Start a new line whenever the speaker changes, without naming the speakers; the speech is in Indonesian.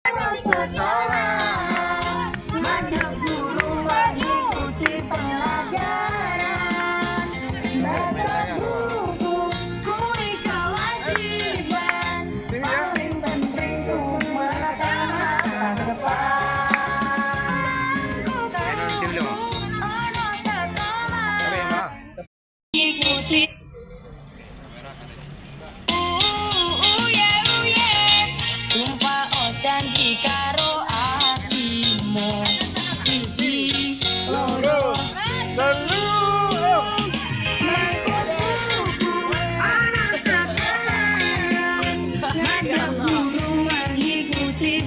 Sekolah mandang guru mengikuti pelajaran, baca buku kuri kewajiban, paling penting untuk menata masa depan. Ono sekolah ikuti sumpah janji karo atimu siji loro telu anak sekolah mandang guru mengikuti